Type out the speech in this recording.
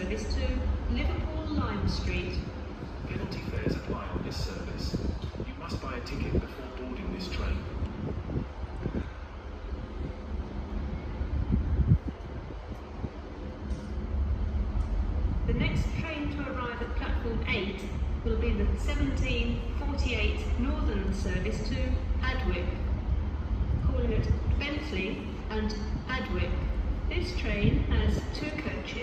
service to Liverpool Lime Street. Penalty fares apply on this service. You must buy a ticket before boarding this train. The next train to arrive at platform 8 will be the 17:48 Northern service to Adwick, calling at Bentley and Adwick. This train has 2 coaches.